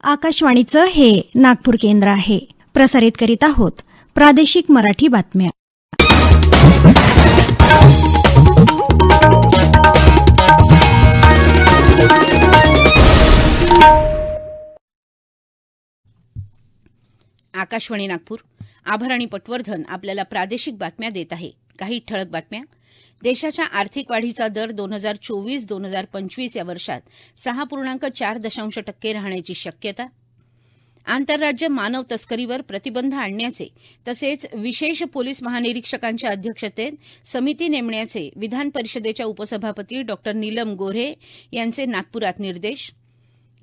आकाशवाणीचं हे नागपूर केंद्र आहे. प्रसारित करीत आहोत प्रादेशिक मराठी बातम्या. आकाशवाणी नागपूर. आभार आणि पटवर्धन आपल्याला प्रादेशिक बातम्या देत आहे. काही ठळक बातम्या. देशाच्या आर्थिक वाढीचा दर 2024-2025 या वर्षात 6.4% राहण्याची शक्यता. आंतरराज्य मानव तस्करीवर प्रतिबंध आणण्याचे तसेच विशेष पोलीस महानिरीक्षकांच्या अध्यक्षतेत समिती नेमण्याचे विधान परिषदेच्या उपसभापती डॉ. नीलम गोऱ्हे यांचे नागपुरात निर्देश.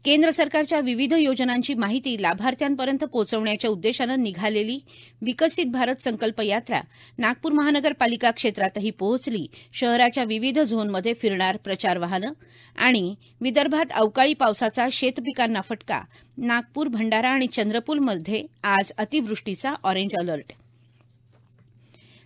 केंद्र सरकारच्या विविध योजनांची माहिती लाभार्थ्यांपर्यंत पोहोचवण्याच्या उद्देशानं निघालेली विकसित भारत संकल्प यात्रा नागपूर महानगरपालिका क्षेत्रातही पोहोचली. शहराच्या विविध झोनमध्ये फिरणार प्रचार वाहनं. आणि विदर्भात अवकाळी पावसाचा शेतपिकांना फटका. नागपूर, भंडारा आणि चंद्रपूरमध्ये आज अतिवृष्टीचा ऑरेंज अलर्ट.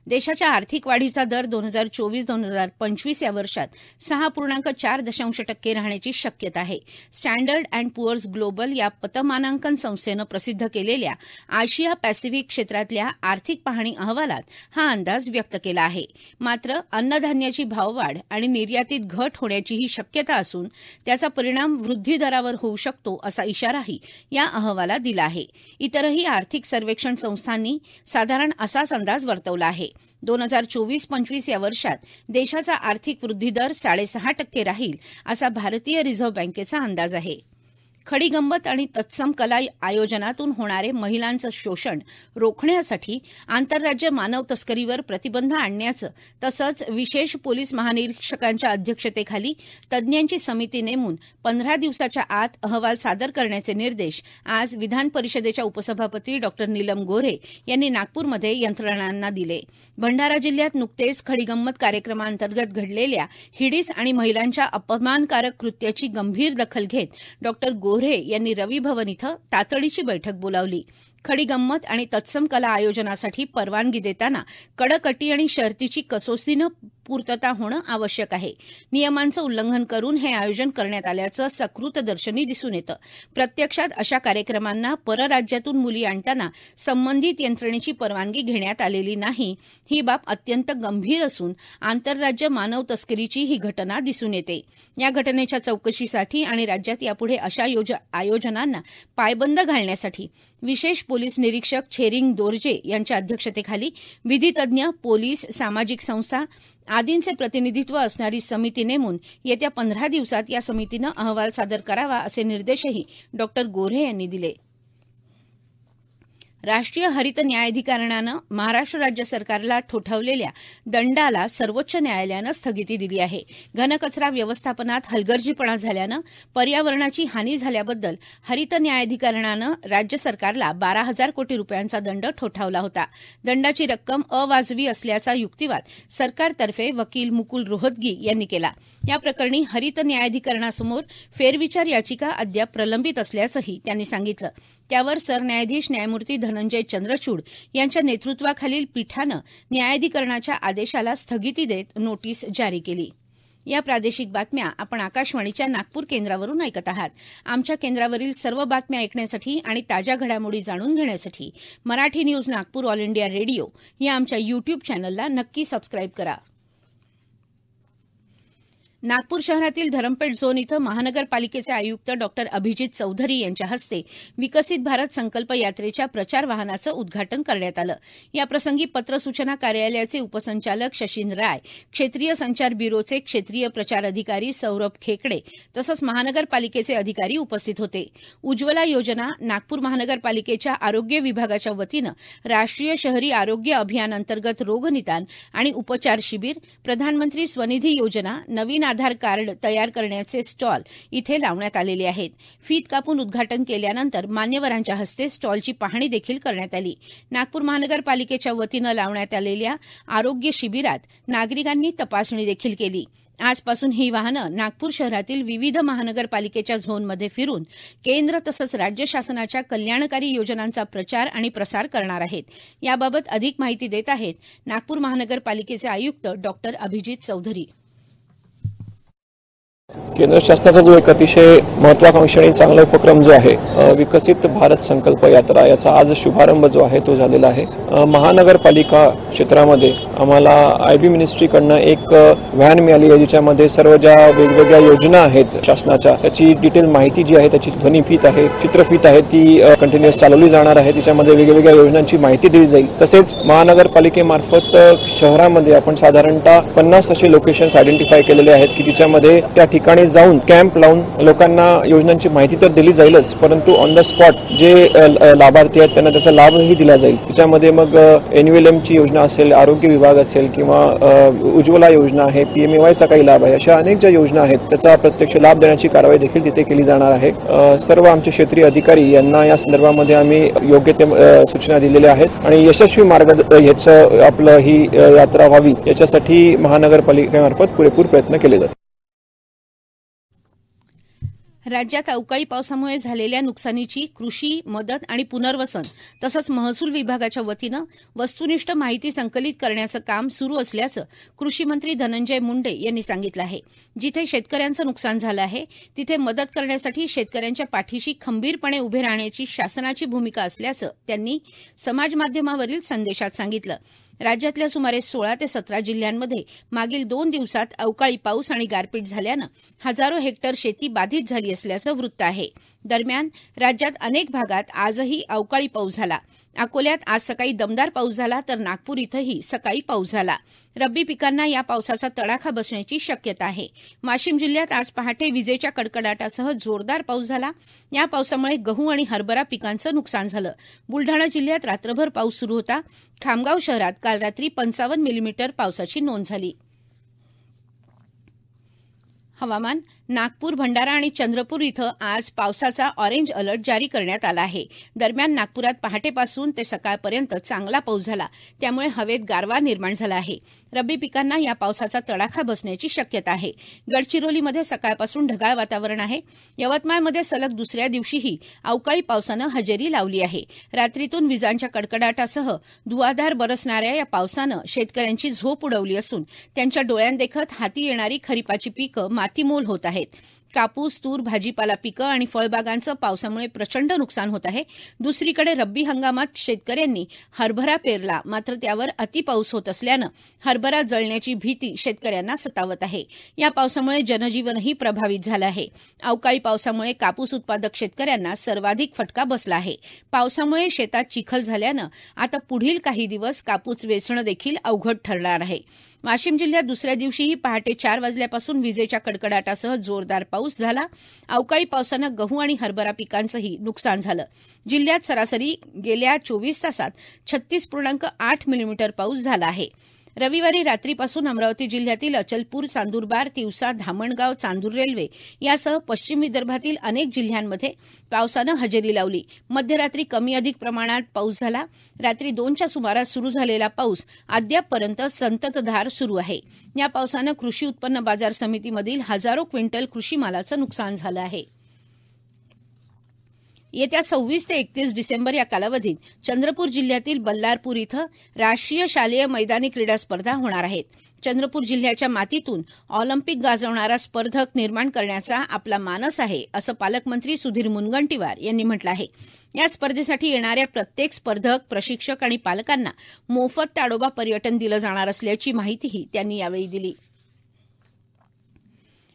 देशाच्या आर्थिक वाढीचा दर 2024-2025 या वर्षात 6.4% राहण्याची शक्यता आहे. स्टँडर्ड अँड पुअर्स ग्लोबल या पतमानांकन संस्थेनं प्रसिद्ध केलेल्या आशिया पॅसिफिक क्षेत्रातल्या आर्थिक पाहणी अहवालात हा अंदाज व्यक्त केला आहे. मात्र अन्नधान्याची भाववाढ आणि निर्यातीत घट होण्याचीही शक्यता असून त्याचा परिणाम वृद्धी दरावर होऊ शकतो असा इशाराही या अहवालात दिला आहे. इतरही आर्थिक सर्वेक्षण संस्थांनी साधारण असाच अंदाज वर्तवला आहे. 2024-25 या वर्षात देशाचा आर्थिक वृद्धी दर 6.5% राहील असा भारतीय रिझर्व्ह बँकेचा अंदाज आहे. खडीगंमत आणि तत्सम कला आयोजनातून होणारे महिलांचं शोषण रोखण्यासाठी आंतरराज्य मानव तस्करीवर प्रतिबंध आणण्याचं तसंच विशेष पोलीस महानिरीक्षकांच्या अध्यक्षतेखाली तज्ज्ञांची समिती नेमून 15 दिवसाच्या आत अहवाल सादर करण्याचे निर्देश आज विधान परिषदेच्या उपसभापती डॉ. नीलम गोऱ्हे यांनी नागपूरमध्ये यंत्रणांना दिले. भंडारा जिल्ह्यात नुकतेच खडीगंमत कार्यक्रमांतर्गत घडलेल्या हिडीस आणि महिलांच्या अपमानकारक कृत्याची गंभीर दखल घेत डॉ. गोऱ्हे यांनी रवी भवन इथं तातडीची बैठक बोलावली. खडीगंमत आणि तत्सम कला आयोजनासाठी परवानगी देताना कडक अटी आणि शर्तीची कसोशीनं पूर्तता होणं आवश्यक आहे. नियमांचं उल्लंघन करून हे आयोजन करण्यात आल्याचं सकृतदर्शनी दिसून येतं. प्रत्यक्षात अशा कार्यक्रमांना परराज्यातून मुली आणताना संबंधित यंत्रणेची परवानगी घेण्यात आलेली नाही. ही बाब अत्यंत गंभीर असून आंतरराज्य मानव तस्करीची ही घटना दिसून येते. या घटनेच्या चौकशीसाठी आणि राज्यात यापुढे अशा आयोजनांना पायबंद घालण्यासाठी विशेष पोलीस निरीक्षक छेरिंग दोर्जे यांच्या अध्यक्षतेखाली विधितज्ञ, पोलीस, सामाजिक संस्था आदींचे प्रतिनिधित्व असणारी समिती नेमून येत्या 15 दिवसात या समितीनं अहवाल सादर करावा असे निर्देशही डॉ. गोऱ्हे यांनी दिले. राष्ट्रीय हरित न्यायाधिकरणानं महाराष्ट्र राज्य सरकारला ठोठावलेल्या दंडाला सर्वोच्च न्यायालयानं स्थगिती दिली आहे. घनकचरा व्यवस्थापनात हलगर्जीपणा झाल्यानं पर्यावरणाची हानी झाल्याबद्दल हरित न्यायाधिकरणानं राज्य सरकारला 12,000 कोटी रुपयांचा दंड ठोठावला होता. दंडाची रक्कम अवाजवी असल्याचा युक्तिवाद सरकारतर्फे वकील मुकुल रोहतगी यांनी केला. या प्रकरणी हरित न्यायाधिकरणासमोर फेरविचार याचिका अद्याप प्रलंबित असल्याचंही त्यांनी सांगितलं. त्यावर सरन्यायाधीश न्यायमूर्ती धनंजय चंद्रचूड यांच्या नेतृत्वाखालील पीठानं न्यायाधिकरणाच्या आदेशाला स्थगिती देत नोटीस जारी केली. या प्रादेशिक बातम्या आपण आकाशवाणीच्या नागपूर केंद्रावरून ऐकत आहात. आमच्या केंद्रावरील सर्व बातम्या ऐकण्यासाठी आणि ताज्या घडामोडी जाणून घेण्यासाठी Marathi news Nagpur all India radio या आमच्या युट्यूब चॅनलला नक्की सबस्क्राईब करा. नागपूर शहरातील धरमपेठ झोन इथं महानगरपालिकेचे आयुक्त डॉ. अभिजित चौधरी यांच्या हस्ते विकसित भारत संकल्प यात्रेच्या प्रचार वाहनाचं उद्घाटन करण्यात आलं. याप्रसंगी पत्र सूचना कार्यालयाचे उपसंचालक शशीन राय, क्षेत्रीय संचार ब्युरोचे क्षेत्रीय प्रचार अधिकारी सौरभ खेकडे तसंच महानगरपालिकेचे अधिकारी उपस्थित होते. उज्ज्वला योजना, नागपूर महानगरपालिकेच्या आरोग्य विभागाच्या वतीनं राष्ट्रीय शहरी आरोग्य अभियान अंतर्गत रोगनिदान आणि उपचार शिबिर, प्रधानमंत्री स्वनिधी योजना, नवीन आधार कार्ड तयार करण्याचे स्टॉल इथे लावण्यात आलेले आहेत. फीत कापून उद्घाटन केल्यानंतर मान्यवरांच्या हस्ते स्टॉलची पाहणी देखील करण्यात आली. नागपूर महानगरपालिकेच्या वतीनं लावण्यात आलेल्या आरोग्य शिबिरात नागरिकांनी तपासणी देखील केली. आजपासून ही वाहनं नागपूर शहरातील विविध महानगरपालिकेच्या झोनमध्ये फिरून केंद्र तसंच राज्य शासनाच्या कल्याणकारी योजनांचा प्रचार आणि प्रसार करणार आहेत. याबाबत अधिक माहिती देत आहेत नागपूर महानगरपालिकेचे आयुक्त डॉ. अभिजित चौधरी. केंद्र शासनाचा जो एक अतिशय महत्वाकांक्षी आणि चांगला उपक्रम जो आहे विकसित भारत संकल्प यात्रा याचा आज शुभारंभ जो आहे तो झालेला आहे. महानगरपालिका क्षेत्रामध्ये आम्हाला आयबी मिनिस्ट्रीकडनं एक व्हॅन मिळाली आहे ज्याच्यामध्ये सर्व ज्या वेगवेगळ्या योजना आहेत शासनाच्या त्याची डिटेल माहिती जी आहे त्याची ध्वनिफीत आहे चित्रफीत आहे ती कंटिन्युअस चालवली जाणार आहे. त्याच्यामध्ये वेगवेगळ्या योजनांची माहिती दिली जाईल. तसेच महानगरपालिकेमार्फत शहरामध्ये आपण साधारणतः 50 असे लोकेशन्स आयडेंटिफाय केलेले आहेत की जिच्यामध्ये त्या ठिकाणी जाऊन कॅम्प लावून लोकांना योजनांची माहिती तर दिली जाईलच परंतु ऑन द स्पॉट जे लाभार्थी आहेत त्यांना त्याचा लाभही दिला जाईल. त्याच्यामध्ये मग एनयूएलएमची योजना असेल आरोग्य विभाग असेल किंवा उज्ज्वला योजना आहे पीएमएवायचा काही लाभ आहे अशा अनेक ज्या योजना आहेत त्याचा प्रत्यक्ष लाभ देण्याची कारवाई देखील तिथे केली जाणार आहे. सर्व आमचे क्षेत्रीय अधिकारी यांना या संदर्भामध्ये आम्ही योग्य ते सूचना दिलेल्या आहेत आणि यशस्वी मार्ग ह्याचं आपलं ही यात्रा व्हावी याच्यासाठी महानगरपालिकेमार्फत पुरेपूर प्रयत्न केले जातात. राज्यात अवकाळी पावसामुळे झालेल्या नुकसानीची कृषी मदत आणि पुनर्वसन तसंच महसूल विभागाच्या वतीनं वस्तुनिष्ठ माहिती संकलित करण्याचं काम सुरू असल्याचं कृषी मंत्री धनंजय मुंडे यांनी सांगितलं आहे. जिथे शेतकऱ्यांचं नुकसान झालं आहे तिथे मदत करण्यासाठी शेतकऱ्यांच्या पाठीशी खंबीरपणे उभे राहण्याची शासनाची भूमिका असल्याचं त्यांनी समाजमाध्यमावरील संदेशात सांगितलं. राज्यातल्या सुमारे 16 ते 17 जिल्ह्यांमध्ये मागील 2 दिवसात अवकाळी पाऊस आणि गारपीट झाल्यानं हजारो हेक्टर शेती बाधित झाली असल्याचं वृत्त आहे. दरम्यान राज्यात अनेक भागात आजही अवकाळी पाऊस झाला. अकोल्यात आज सकाळी दमदार पाऊस झाला तर नागपूर इथंही सकाळी पाऊस झाला. रब्बी पिकांना या पावसाचा तडाखा बसण्याची शक्यता आहे. वाशिम जिल्ह्यात आज पहाटे विजेच्या कडकडाटासह जोरदार पाऊस झाला. या पावसामुळे गहू आणि हरभरा पिकांचं नुकसान झालं. बुलढाणा जिल्ह्यात रात्रभर पाऊस सुरू होता. खामगाव शहरात काल रात्री 55 मिलीमीटर पावसाची नोंद झाली. हवामान. नागपूर भंडारा आणि चंद्रपूर इथं आज पावसाचा ऑरेंज अलर्ट जारी करण्यात आला आहे. दरम्यान नागपुरात पहाटेपासून ते सकाळपर्यंत चांगला पाऊस झाला त्यामुळे हवेत गारवा निर्माण झाला आहे. रब्बी पिकांना या पावसाचा तडाखा बसण्याची शक्यता आहे. गडचिरोलीमध्ये सकाळपासून ढगाळ वातावरण आहे. यवतमाळमध्ये सलग दुसऱ्या दिवशीही अवकाळी पावसानं हजेरी लावली आहे. रात्रीतून विजांच्या कडकडाटासह धुवाधार बरसणाऱ्या या पावसानं शेतकऱ्यांची झोप उडवली असून त्यांच्या डोळ्यांदेखत हाती येणारी खरीपाची पिकं मातीमोल होत आहेत. कापूस, तूर, भाजीपाला पिकं आणि फळबागांचं पावसामुळे प्रचंड नुकसान होत आहे. दुसरीकडे रब्बी हंगामात शेतकऱ्यांनी हरभरा पेरला मात्र त्यावर अतिपाऊस होत असल्यानं हरभरा जळण्याची भीती शेतकऱ्यांना सतावत आहे. या पावसामुळे जनजीवनही प्रभावित झालं आहे. अवकाळी पावसामुळे कापूस उत्पादक शेतकऱ्यांना सर्वाधिक फटका बसला आहे. पावसामुळे शेतात चिखल झाल्यानं आता पुढील काही दिवस कापूस वेचणं देखील अवघड ठरणार आहे. वाशिम जिल्ह्यात दुसऱ्या दिवशीही पहाटे 4 वाजल्यापासून विजेच्या कडकडाटासह जोरदार पाऊस झाला. अवकाळी पावसानं गहू आणि हरभरा पिकांचंही नुकसान झालं. जिल्ह्यात सरासरी गेल्या 24 तासात 36.8 मिलीमीटर पाऊस झाला आहे. रविवारी रात्रीपासून अमरावती जिल्ह्यातील अचलपूर, चांदूरबार, तिवसा, धामणगाव, चांदूर रेल्वे यासह पश्चिम विदर्भातील अनेक जिल्ह्यांमध्ये पावसानं हजेरी लावली. मध्यरात्री कमी अधिक प्रमाणात पाऊस झाला. रात्री 2च्या सुमारास सुरू झालेला पाऊस अद्यापपर्यंत संततधार सुरू आहे. या पावसानं कृषी उत्पन्न बाजार समितीमधील हजारो क्विंटल कृषी मालाचं नुकसान झालं आहे. येत्या 26 ते 31 डिसेंबर या कालावधीत चंद्रपूर जिल्ह्यातील बल्लारपूर इथं राष्ट्रीय शालेय मैदानी क्रीडा स्पर्धा होणार आहेत. चंद्रपूर जिल्ह्याच्या मातीतून ऑलिम्पिक गाजवणारा स्पर्धक निर्माण करण्याचा आपला मानस आहे असं पालकमंत्री सुधीर मुनगंटीवार यांनी म्हटलं आहे. या स्पर्धेसाठी येणाऱ्या प्रत्येक स्पर्धक, प्रशिक्षक आणि पालकांना मोफत ताडोबा पर्यटन दिलं जाणार असल्याची माहितीही त्यांनी यावेळी दिली.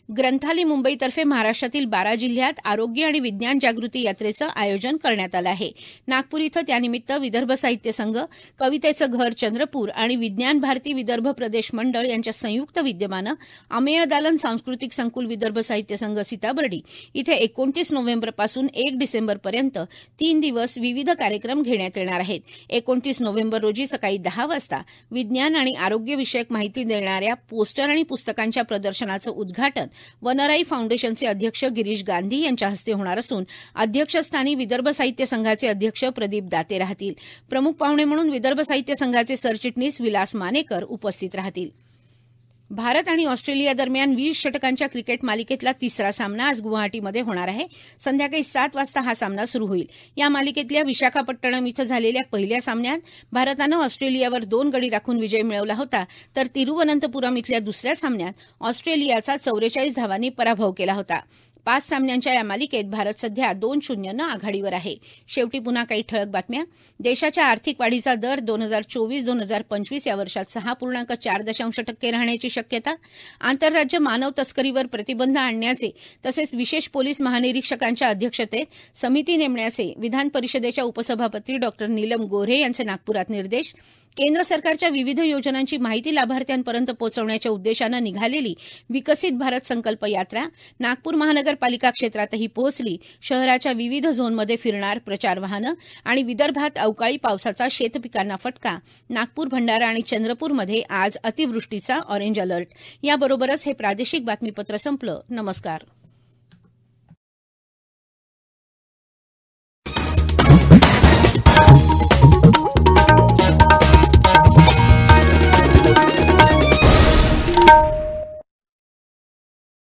ग्रंथालय मुंबईतर्फे महाराष्ट्रातील 12 जिल्ह्यात आरोग्य आणि विज्ञान जागृती यात्रेचं आयोजन करण्यात आलं आहे. नागपूर इथं त्यानिमित्त विदर्भ साहित्य संघ, कवितेचं घर चंद्रपूर आणि विज्ञान भारती विदर्भ प्रदेश मंडळ यांच्या संयुक्त विद्यमानं अमेय दालन सांस्कृतिक संकुल विदर्भ साहित्य संघ सीताबर्डी इथे 29 नोव्हेंबरपासून 1 डिसेंबरपर्यंत 3 दिवस विविध कार्यक्रम घेण्यात येणार आहेत. 29 नोव्हेंबर रोजी सकाळी 10 वाजता विज्ञान आणि आरोग्यविषयक माहिती देणाऱ्या पोस्टर आणि पुस्तकांच्या प्रदर्शनाचं उद्घाटन वनराई फाउंडेशनचे अध्यक्ष गिरीश गांधी यांच्या हस्ते होणार असून अध्यक्षस्थानी विदर्भ साहित्य संघाचे अध्यक्ष प्रदीप दाते राहतील. प्रमुख पाहुणे म्हणून विदर्भ साहित्य संघाचे सरचिटणीस विलास मानेकर उपस्थित राहतील. भारत आणि ऑस्ट्रेलिया दरम्यान 20 षटकांच्या क्रिकेट मालिकेतला तिसरा सामना आज गुवाहाटीमध्ये होणार आहे. संध्याकाळी 7 वाजता हा सामना सुरू होईल. या मालिकेतल्या विशाखापट्टणम इथं झालेल्या पहिल्या सामन्यात भारतानं ऑस्ट्रेलियावर 2 गडी राखून विजय मिळवला होता, तर तिरुवनंतपुरम इथल्या दुसऱ्या सामन्यात ऑस्ट्रेलियाचा 44 धावांनी पराभव केला होता. 5 सामन्यांच्या या मालिकेत भारत सध्या 2-0 आघाडीवर आहे. शेवटी पुन्हा काही ठळक बातम्या. देशाच्या आर्थिक वाढीचा दर 2024-2025 या वर्षात 6.4% राहण्याची शक्यता. आंतरराज्य मानव तस्करीवर प्रतिबंध आणण्याचे तसेच विशेष पोलीस महानिरीक्षकांच्या अध्यक्षतेत समिती नेमण्याचे विधान परिषदेच्या उपसभापती डॉ. नीलम गोऱ्हे यांचे नागपुरात निर्देश. केंद्र सरकारच्या विविध योजनांची माहिती लाभार्थ्यांपर्यंत पोहोचवण्याच्या उद्देशानं निघालेली विकसित भारत संकल्प यात्रा नागपूर महानगरपालिका क्षेत्रातही पोहोचली. शहराच्या विविध झोनमध्ये फिरणार प्रचार वाहनं आणि विदर्भात अवकाळी पावसाचा शेतपिकांना फटका. नागपूर, भंडारा आणि चंद्रपूरमध्ये आज अतिवृष्टीचा ऑरेंज अलर्ट. याबरोबरच हे प्रादेशिक बातमीपत्र संपलं. नमस्कार.